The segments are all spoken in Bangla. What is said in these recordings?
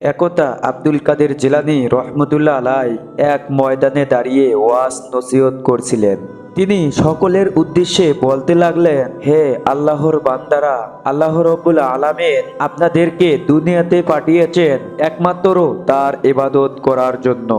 একদা আব্দুল কাদের জিলানী রহমতুল্লাহ আলাই এক ময়দানে দাঁড়িয়ে ওয়াজ নসিহত করছিলেন। তিনি সকলের উদ্দেশ্যে বলতে লাগলেন, হে আল্লাহর বান্দারা, আল্লাহ রব্বুল আলামিন আপনাদেরকে দুনিয়াতে পাঠিয়েছেন একমাত্র তার ইবাদত করার জন্য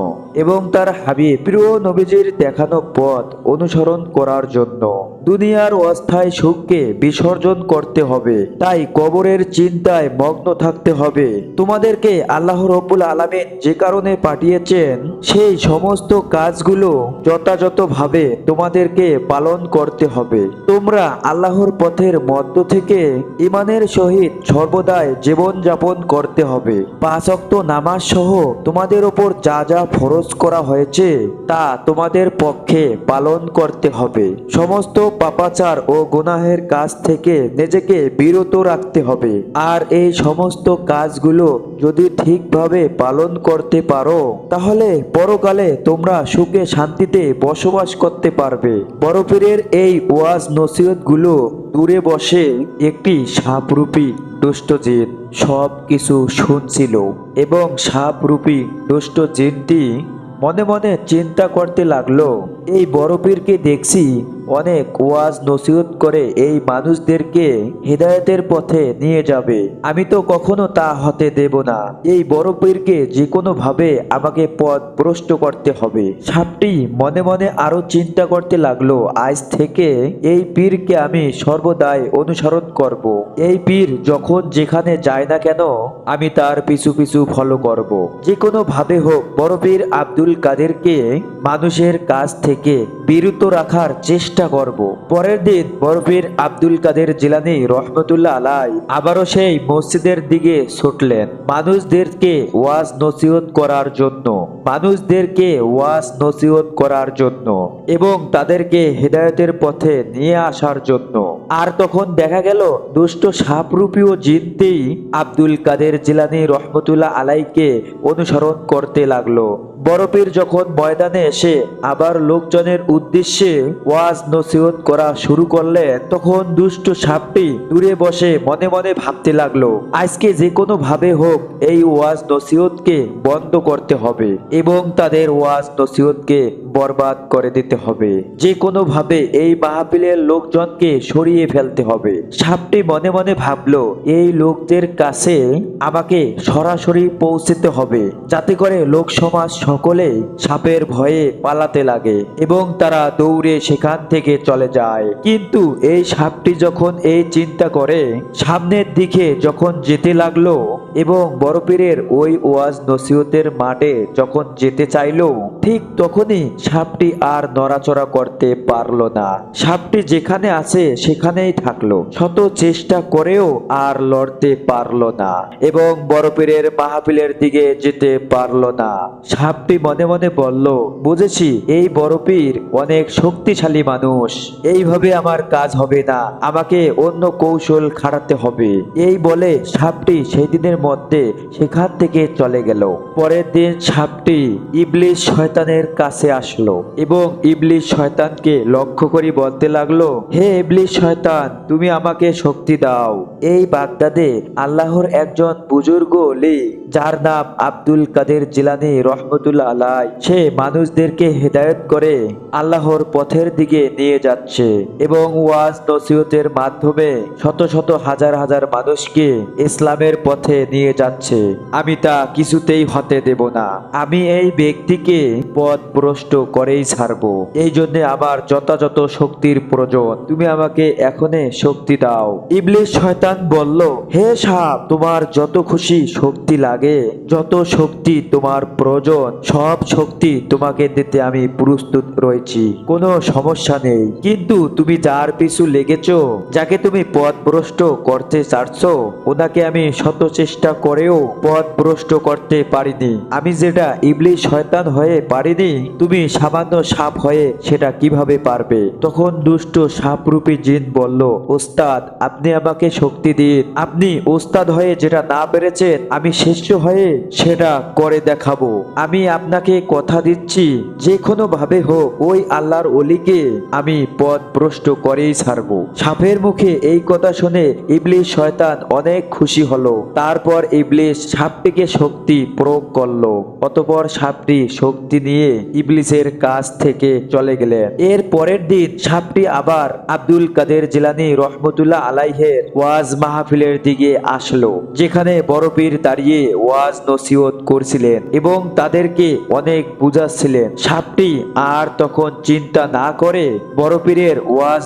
এবং তার হাবিব প্রিয় নবীজির দেখানো পথ অনুসরণ করার জন্য। দুনিয়ার অস্থায়ী সুখকে বিসর্জন করতে হবে, তাই কবরের চিন্তায় মগ্ন থাকতে হবে। তোমাদেরকে আল্লাহ রব্বুল আলামিন যে কারণে পাঠিয়েছেন সেই সমস্ত কাজগুলো যথাযথভাবে তোমাদেরকে পালন করতে হবে। তোমরা আল্লাহর পথের মধ্য থেকে ইমানের সহিত সর্বদাই জীবন যাপন করতে হবে। 5 ওয়াক্ত নামাজ সহ তোমাদের ওপর যা যা ফরজ করা হয়েছে তা তোমাদের পক্ষে পালন করতে হবে। সমস্ত পাপাচার ও গুনাহের কাজ থেকে নিজেকে বিরত রাখতে হবে। আর এই সমস্ত কাজগুলো যদি ঠিকভাবে পালন করতে পারো তাহলে পরকালে তোমরা সুখে শান্তিতে বসবাস করতে পারবে। বড় পীরের এই ওয়াজ নসিহত গুলো দূরে বসে একটি সাপরূপী দুষ্ট জিন সব কিছু শুনছিল এবং সাপরূপী দুষ্ট জিনটি মনে মনে চিন্তা করতে লাগলো, এই বড় পীরকে দেখছি অনেক ওয়াজ নসিহত করে এই মানুষদেরকে হেদায়েতের পথে নিয়ে যাবে, আমি তো কখনো তা হতে দেব না। এই বড় পীরকে যে কোনো ভাবে আমাকে পথ ভ্রষ্ট করতে হবে। সাপটি মনে মনে আরো চিন্তা করতে লাগলো, আজ থেকে এই পীরকে আমি সর্বদাই অনুসরণ করব। এই পীর যখন যেখানে যায় না কেন আমি তার পিছু পিছু ফলো করব। যে কোনো ভাবে হোক বড় পীর আব্দুল কাদেরকে মানুষের কাছ থেকে বিরত রাখার চেষ্টা করব। পরের দিন বড় পীর আব্দুল কাদের জিলানী রহমতুল্লাহ আলাই আবারও সেই মসজিদের দিকে ছুটলেন মানুষদেরকে ওয়াজ নসিহত করার জন্য, এবং তাদেরকে হেদায়েতের পথে নিয়ে আসার জন্য। আর তখন দেখা গেল দুষ্ট সাপরূপীয় জিনটি আব্দুল কাদের জিলানী রহমতুল্লাহ আলাইকে অনুসরণ করতে লাগলো। বড় পীর যখন ময়দানে এসে আবার লোকজনের উদ্দেশ্যে ওয়াজ নসিহত করা শুরু করলেন তখন দুষ্ট সাপটি দূরে বসে মনে মনে ভাবতে লাগলো, আজকে যে কোনো ভাবে হোক এই ওয়াজ নসিহতকে বন্ধ করতে হবে এবং তাদের ওয়াজ নসিহতকে বরবাদ করে দিতে হবে। যে কোনো ভাবে এই মাহফিলের লোকজনকে সরিয়ে ফেলতে হবে। সাপটি মনে মনে ভাবলো, এই লোকদের কাছে আমাকে সরাসরি পৌঁছতে হবে যাতে করে লোক সমাজ সকলে সাপের ভয়ে পালাতে লাগে এবং তারা দৌড়ে সেখান থেকে চলে যায়। কিন্তু এই সাপটি যখন এই চিন্তা করে সামনের দিকে যখন যেতে লাগলো এবং বড় পীরের ওই ওয়াজ নসিহতের মাঠে যখন যেতে চাইলো ঠিক তখনই সাপটি আর নড়াচড়া করতে পারলো না। সাপটি যেখানে আছে সেখানেই থাকলো, শত চেষ্টা করেও আর লড়তে পারলো না এবং বড় পীরের মাহফিলের দিকে যেতে পারলো না। সাপটি মনে মনে বলল, বুঝেছি এই বড় পীর অনেক শক্তিশালী মানুষ, এইভাবে আমার কাজ হবে না, আমাকে অন্য কৌশল খাটাতে হবে। এই বলে সাপটি সেই দিনের মধ্যে সেখান থেকে চলে গেল। পরের দিন সাপটি ইবলিস শয়তানের কাছে আসলো এবং ইবলিস শয়তানকে লক্ষ্য করে বলতে লাগলো, হে ইবলিস শয়তান, তুমি আমাকে শক্তি দাও। এই বাগদাদে আল্লাহর একজন বুজুর্গ ওলি যার নাম আব্দুল কাদের জিলানী রহমতুল্লাহ আলাই, সে মানুষদেরকে হেদায়েত করে আল্লাহর পথের দিকে নিয়ে যাচ্ছে এবং ওয়াজ নসিহতের মাধ্যমে শত শত হাজার হাজার মানুষকে ইসলামের পথে নিয়ে যাচ্ছে। আমি তা কিছুতেই হতে দেব না। আমি এই ব্যক্তিকে পথ ভ্রষ্ট করেই ছাড়বো। এই জন্য আমার যথাযথ শক্তির প্রয়োজন, তুমি আমাকে এখনই শক্তি দাও। ইবলিস শয়তান বলল, হে সাপ, তোমার যত খুশি শক্তি লাগে, যত শক্তি তোমার প্রয়োজন সব শক্তি তোমাকে দিতে আমি প্রস্তুত রয়েছি, কোনো সমস্যা নেই। কিন্তু তুমি যার পিছু লেগেছো, যাকে তুমি পথ ভ্রষ্ট করতে চাচ্ছো, ওনাকে আমি শত চেষ্টা করেও পথ ভ্রষ্ট করতে পারিনি। আমি যেটা ইবলিস শয়তান হয়ে পারিনি, তুমি সামান্য সাপ হয়ে সেটা কিভাবে পারবে? তখন দুষ্ট সাপরূপী জিন বলল, ওস্তাদ, আপনি আমাকে শক্তি দিন। আপনি ওস্তাদ হয়ে যেটা না পেরেছেন আমি শেষ অদৃশ্য হয়ে সেটা করে দেখাবো। আমি আপনাকে কথা দিচ্ছি, যে কোনো ভাবে হোক ওই আল্লাহর ওলিকে আমি পথ ভ্রষ্ট করেই ছাড়বো। সাপের মুখে এই কথা শুনে ইবলিস শয়তান অনেক খুশি হলো। তারপর ইবলিস সাপটিকে শক্তি প্রয়োগ করলো। অতঃপর সাপটি শক্তি নিয়ে ইবলিসের কাছ থেকে চলে গেলেন। এর পরের দিন সাপটি আবার আব্দুল কাদের জিলানী রহমতুল্লাহ আলাইহের ওয়াজ মাহফিলের দিকে আসলো, যেখানে বড় পীর দাঁড়িয়ে ওয়াজ নসিহত করছিলেন এবং তাদেরকে অনেক বুঝাচ্ছিলেন। সাপটি আর তখন চিন্তা না করে বড় পীরের ওয়াজ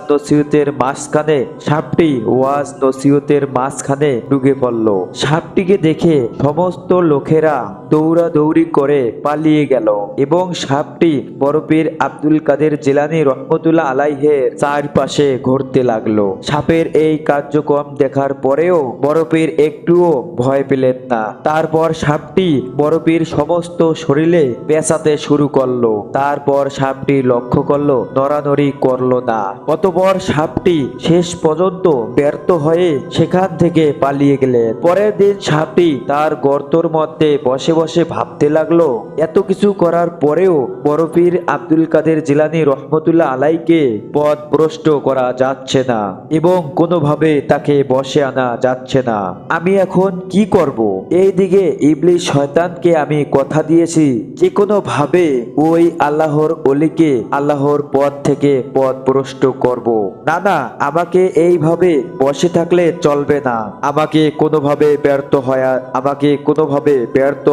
নসিহতের মাঝখানে ঢুকে পড়ল। সাপটিকে দেখে সমস্ত লোকেরা দৌড়াদৌড়ি করে পালিয়ে গেল এবং সাপটি বড় পীর আব্দুল কাদের জিলানী রহমতুল্লাহ আলাইহের চারপাশে ঘুরতে লাগলো। সাপের এই কার্যক্রম দেখার পরেও বড় পীর একটুও ভয় পেলেন না। তারপর সাপটি বড় পীর সমস্ত শরীরে পেঁচাতে শুরু করলো। তারপর সাপটি লক্ষ্য করলো, নড়ানড়ি করলো না। অতঃপর সাপটি শেষ পর্যন্ত ব্যর্থ হয়ে সেখান থেকে পালিয়ে গেলেন। পরের দিন সাপটি তার গর্তর মধ্যে বসে বসে ভাবতে লাগলো, এত কিছু করার পরেও বড় পীর আব্দুল কাদের জিলানী রহমতুল্লাহ আলাইকে পথ ভ্রষ্ট করা যাচ্ছে না এবং কোনোভাবে তাকে বসে আনা যাচ্ছে না। আমি এখন কি করব? এইদিকে ইবলিস শয়তানকে আমি কথা দিয়েছি যে কোনো ভাবে ওই আল্লাহর ওলিকে আল্লাহর পথ থেকে পথ ভ্রষ্ট করব। না, আমাকে এইভাবে বসে থাকলে চলবে না। আমাকে কোনোভাবে ব্যর্থ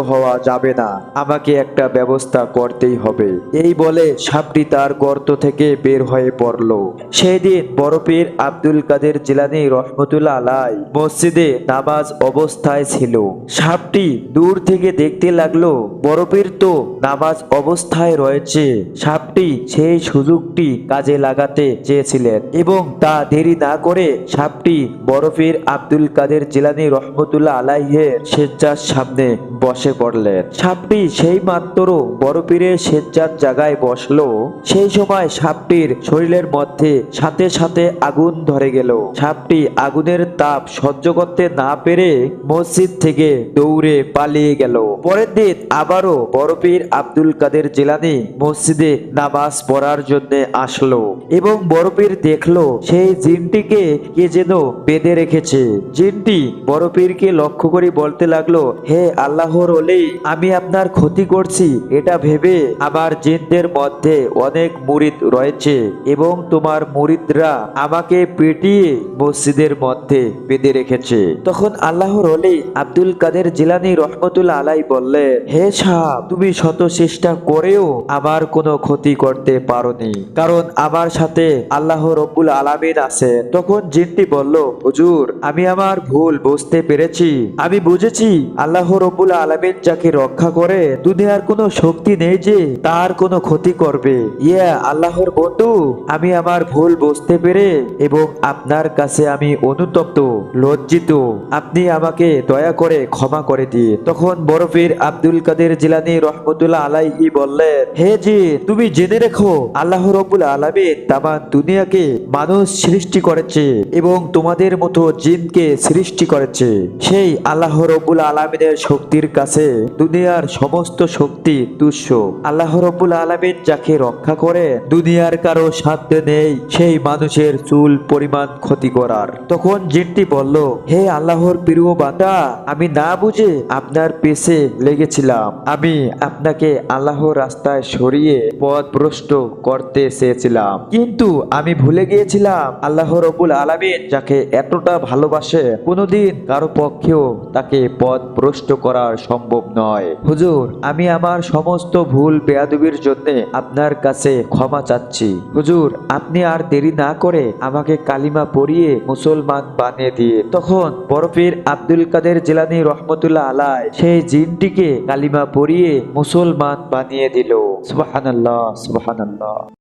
হওয়া যাবে না। আমাকে একটা ব্যবস্থা করতেই হবে। এই বলে সাপটি তার গর্ত থেকে বের হয়ে পড়ল। সেই দিন বড় পীর আব্দুল কাদের জিলানী রহমতুল্লাহ আলাই মসজিদে নামাজ অবস্থায় ছিল। সাপটি দূর থেকে দেখতে লাগলো বড় পীর তো নামাজ অবস্থায় রয়েছে। সাপটি সেই সুযোগটি কাজে লাগাতে চেয়েছিলেন এবং তা দেরি না করে সাপটি বড় পীর আব্দুল কাদের জিলানী রহমতুল্লাহ আলাইহের সেজ্জার সামনে বসে পড়লেন। সাপটি সেই মাত্র বড় পীরের সেজ্জার জায়গায় বসলো, সেই সময় সাপটির শরীরের মধ্যে সাথে সাথে আগুন ধরে গেল। সাপটি আগুনের তাপ সহ্য করতে না পেরে মসজিদ থেকে দৌড়ে পালিয়ে গেল। পরের দিন আবারও বড় পীর আব্দুল কাদের জিলানী মসজিদে নামাজ পড়ার জন্য আসলো এবং বড় পীর দেখলো সেই জিনটিকে কে যেন বেঁধে রেখেছে। জিনটি বড় পীরকে লক্ষ্য করে বলতে লাগলো, হে আল্লাহর ওলি, আমি আপনার ক্ষতি করছি এটা ভেবে আমার জিনদের মধ্যে অনেক মুরিদ রয়েছে এবং তোমার মুরিদরা আমাকে পেটিয়ে মসজিদের মধ্যে বেঁধে রেখেছে। তখন আল্লাহর ওলি আব্দুল কাদের জিলানী রহমতুল্লাহ আলাই বললেন, হে সাপ, তুমি শত চেষ্টা করেও আমার কোনো ক্ষতি করতে পারোনি, কারণ আমার সাথে আল্লাহ রব্বুল আলামিন আছে। তখন জিনটি বলল, হুজুর, আমি আমার ভুল বুঝতে পেরেছি। আমি বুঝেছি আল্লাহ রব্বুল আলামিন যাকে রক্ষা করে দুনিয়ার কোনো শক্তি নেই যে তার কোনো ক্ষতি করবে। ইয়া আল্লাহর বন্ধু, আমি আমার ভুল বুঝতে পেরে এবং আপনার কাছে আমি অনুতপ্ত, লজ্জিত। আপনি আমাকে দয়া করে ক্ষমা করে দিয়ে। তখন বড় পীর আব্দুল কাদের জিলানী রহমতুল্লাহ আলাইহি বললেন, হে জি, তুমি জেনে রেখো আল্লাহ রব্বুল আলামিন তামাম দুনিয়াকে মানুষ সৃষ্টি করেছে এবং তোমাদের মতো জিনকে সৃষ্টি করেছে। সেই আল্লাহ রব্বুল আলামিনের শক্তির কাছে দুনিয়ার সমস্ত শক্তি তুচ্ছ। আল্লাহ রব্বুল আলামিন যাকে রক্ষা করে দুনিয়ার কারো সাধ্য নেই সেই মানুষের চুল পরিমাণ ক্ষতি করার। তখন জিনটি বলল, হে আল্লাহর প্রিয় বান্দা, আমি না বুঝে আপনার পেছে লেগেছিলাম। আমি আপনাকে আল্লাহর রাস্তায় সরিয়ে পথ ভ্রষ্ট করতে চেয়েছিলাম, কিন্তু আমি ভুলে গিয়েছিলাম আল্লাহ রব্বুল আলামিন যাকে এতটা ভালোবাসে কোনোদিন কারো পক্ষেও তাকে পথ ভ্রষ্ট করার সম্ভব নয়। হুজুর, আমি আমার সমস্ত ভুল বেয়াদবির জন্য আপনার কাছে ক্ষমা চাচ্ছি। হুজুর, আপনি আর দেরি না করে আমাকে কালিমা পড়িয়ে মুসলমান বানিয়ে দিয়ে। তখন বড় পীর আব্দুল কাদের জিলানী রহমতুল্লাহ আলাই সেই জিনটিকে কালিমা পড়িয়ে মুসলমান বানিয়ে দিল। সুবহানাল্লাহ, সুবহানাল্লাহ।